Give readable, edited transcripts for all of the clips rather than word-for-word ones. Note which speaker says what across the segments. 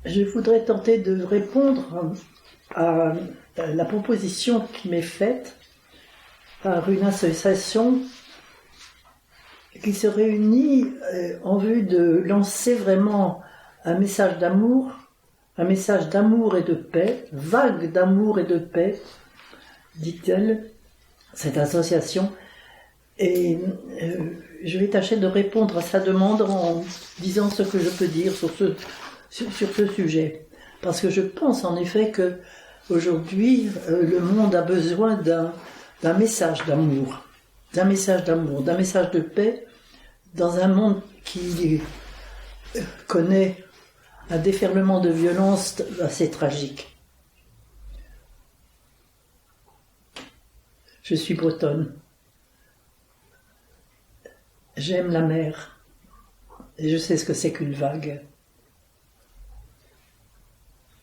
Speaker 1: Je voudrais tenter de répondre à la proposition qui m'est faite par une association qui se réunit en vue de lancer vraiment un message d'amour et de paix, vague d'amour et de paix, dit-elle, cette association. Et je vais tâcher de répondre à sa demande en disant ce que je peux dire sur ce sujet. Parce que je pense en effet que aujourd'hui, le monde a besoin d'un message d'amour, d'un message de paix, dans un monde qui connaît un déferlement de violence assez tragique. Je suis bretonne. J'aime la mer. Et je sais ce que c'est qu'une vague.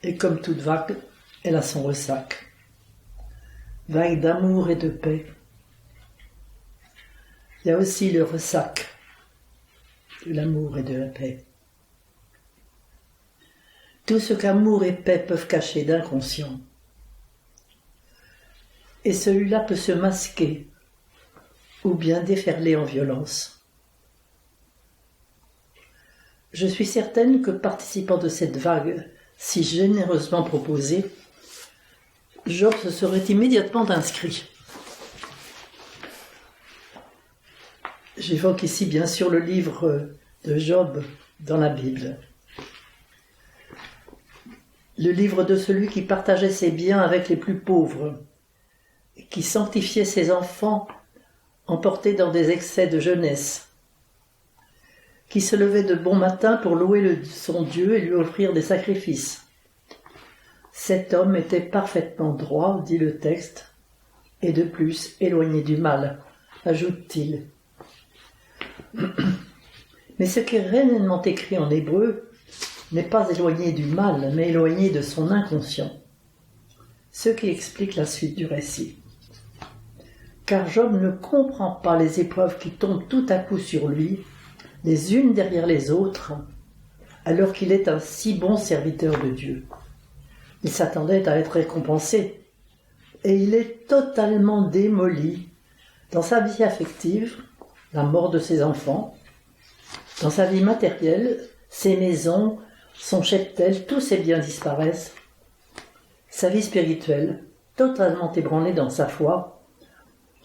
Speaker 1: Et comme toute vague, elle a son ressac. Vague d'amour et de paix. Il y a aussi le ressac de l'amour et de la paix. Tout ce qu'amour et paix peuvent cacher d'inconscient. Et celui-là peut se masquer ou bien déferler en violence. Je suis certaine que participant de cette vague si généreusement proposée, Job se serait immédiatement inscrit. J'évoque ici bien sûr le livre de Job dans la Bible. Le livre de celui qui partageait ses biens avec les plus pauvres, qui sanctifiait ses enfants emportés dans des excès de jeunesse, qui se levait de bon matin pour louer son Dieu et lui offrir des sacrifices. Cet homme était parfaitement droit, dit le texte, et de plus éloigné du mal, ajoute-t-il. Mais ce qui est réellement écrit en hébreu n'est pas éloigné du mal, mais éloigné de son inconscient. Ce qui explique la suite du récit. Car Job ne comprend pas les épreuves qui tombent tout à coup sur lui, les unes derrière les autres, alors qu'il est un si bon serviteur de Dieu. Il s'attendait à être récompensé, et il est totalement démoli dans sa vie affective, la mort de ses enfants, dans sa vie matérielle, ses maisons, son cheptel, tous ses biens disparaissent, sa vie spirituelle, totalement ébranlée dans sa foi,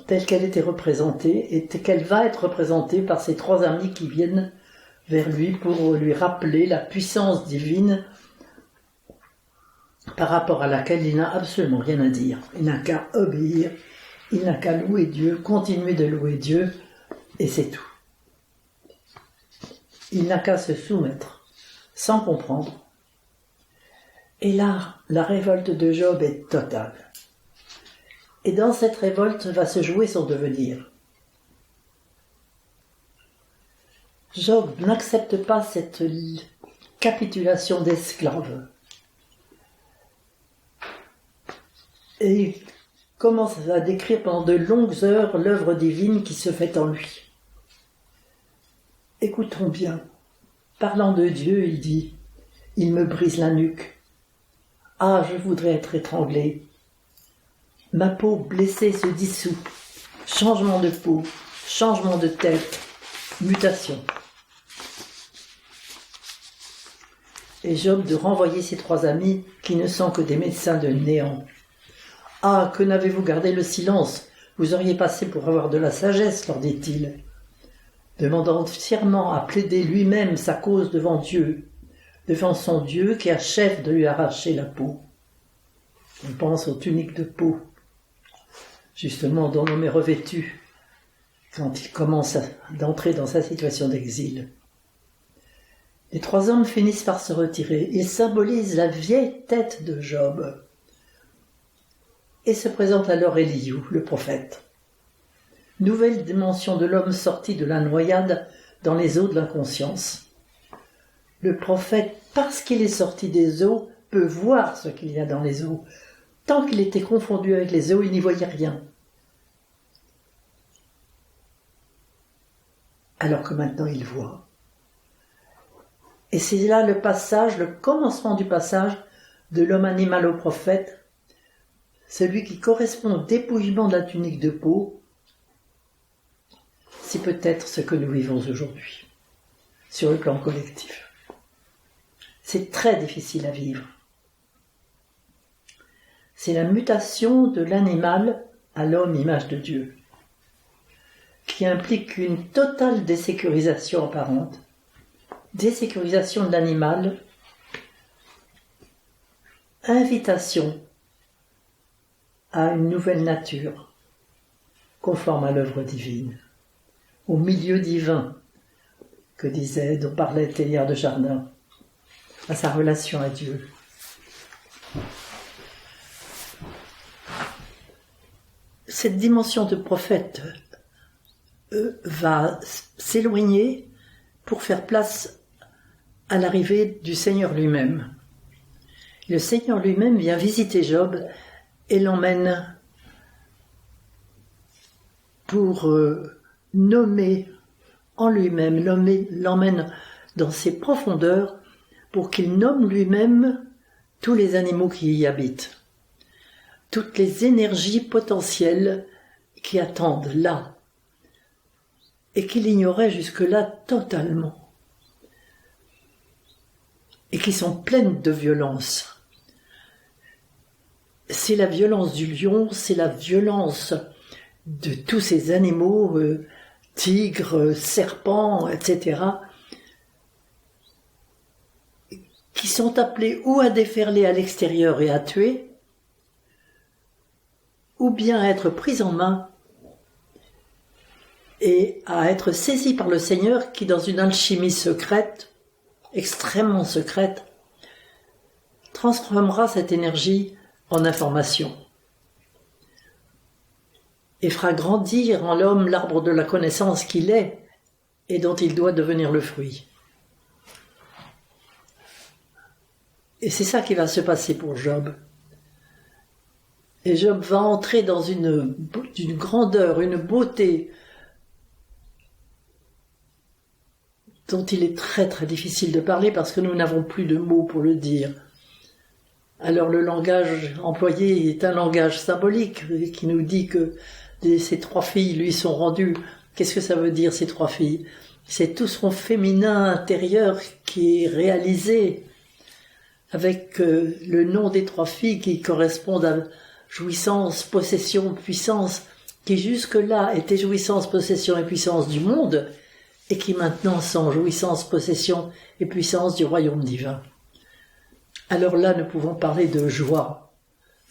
Speaker 1: telle qu'elle était représentée et qu'elle va être représentée par ses trois amis qui viennent vers lui pour lui rappeler la puissance divine par rapport à laquelle il n'a absolument rien à dire. Il n'a qu'à obéir, il n'a qu'à louer Dieu, continuer de louer Dieu, et c'est tout. Il n'a qu'à se soumettre, sans comprendre. Et là, la révolte de Job est totale. Et dans cette révolte va se jouer son devenir. Job n'accepte pas cette capitulation d'esclave. Et il commence à décrire pendant de longues heures l'œuvre divine qui se fait en lui. Écoutons bien. Parlant de Dieu, il dit « Il me brise la nuque. Ah, je voudrais être étranglé. Ma peau blessée se dissout. Changement de peau, changement de tête, mutation. » Et Job de renvoyer ses trois amis qui ne sont que des médecins de néant. « Ah, que n'avez-vous gardé le silence? Vous auriez passé pour avoir de la sagesse, leur dit-il. » Demandant fièrement à plaider lui-même sa cause devant Dieu, devant son Dieu qui achève de lui arracher la peau. On pense aux tuniques de peau, justement dont l'homme est revêtu quand il commence d'entrer dans sa situation d'exil. Les trois hommes finissent par se retirer. Ils symbolisent la vieille tête de Job. Et se présente alors Éliou, le prophète. Nouvelle dimension de l'homme sorti de la noyade dans les eaux de l'inconscience. Le prophète, parce qu'il est sorti des eaux, peut voir ce qu'il y a dans les eaux. Tant qu'il était confondu avec les eaux, il n'y voyait rien. Alors que maintenant il voit. Et c'est là le passage, le commencement du passage de l'homme animal au prophète, celui qui correspond au dépouillement de la tunique de peau. C'est peut-être ce que nous vivons aujourd'hui, sur le plan collectif. C'est très difficile à vivre. C'est la mutation de l'animal à l'homme, image de Dieu, qui implique une totale désécurisation apparente, désécurisation de l'animal, invitation à une nouvelle nature, conforme à l'œuvre divine, au milieu divin, dont parlait Teilhard de Chardin, à sa relation à Dieu. Cette dimension de prophète va s'éloigner pour faire place à l'arrivée du Seigneur lui-même. Le Seigneur lui-même vient visiter Job et l'emmène pour nommer en lui-même, l'emmène dans ses profondeurs pour qu'il nomme lui-même tous les animaux qui y habitent, toutes les énergies potentielles qui attendent là, et qu'il ignorait jusque-là totalement, et qui sont pleines de violence. C'est la violence du lion, c'est la violence de tous ces animaux, tigres, serpents, etc., qui sont appelés ou à déferler à l'extérieur et à tuer, ou bien à être pris en main et à être saisis par le Seigneur qui, dans une alchimie secrète, extrêmement secrète, transformera cette énergie en information et fera grandir en l'homme l'arbre de la connaissance qu'il est et dont il doit devenir le fruit. Et c'est ça qui va se passer pour Job. Et Job va entrer dans une grandeur, une beauté dont il est très très difficile de parler parce que nous n'avons plus de mots pour le dire. Alors le langage employé est un langage symbolique qui nous dit que ces trois filles lui sont rendues. Qu'est-ce que ça veut dire, ces trois filles? C'est tout son féminin intérieur qui est réalisé avec le nom des trois filles qui correspondent à jouissance, possession, puissance, qui jusque-là étaient jouissance, possession et puissance du monde, et qui maintenant sont jouissance, possession et puissance du royaume divin. Alors là, nous pouvons parler de joie,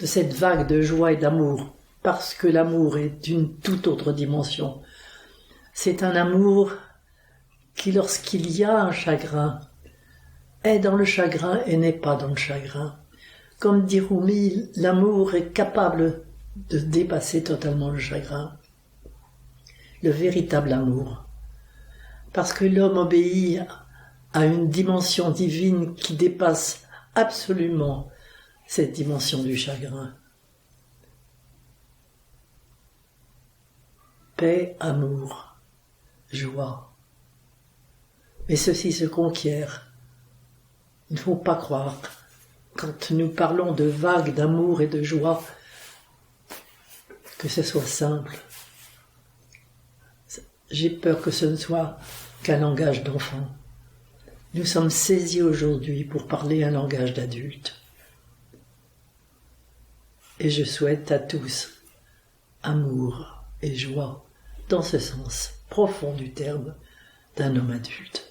Speaker 1: de cette vague de joie et d'amour, parce que l'amour est d'une toute autre dimension. C'est un amour qui, lorsqu'il y a un chagrin, est dans le chagrin et n'est pas dans le chagrin. Comme dit Rumi, l'amour est capable de dépasser totalement le chagrin. Le véritable amour. Parce que l'homme obéit à une dimension divine qui dépasse absolument cette dimension du chagrin. Paix, amour, joie. Mais ceci se conquiert. Il ne faut pas croire, quand nous parlons de vagues d'amour et de joie, que ce soit simple. J'ai peur que ce ne soit qu'un langage d'enfant. Nous sommes saisis aujourd'hui pour parler un langage d'adulte. Et je souhaite à tous amour et joie, dans ce sens profond du terme d'un homme adulte.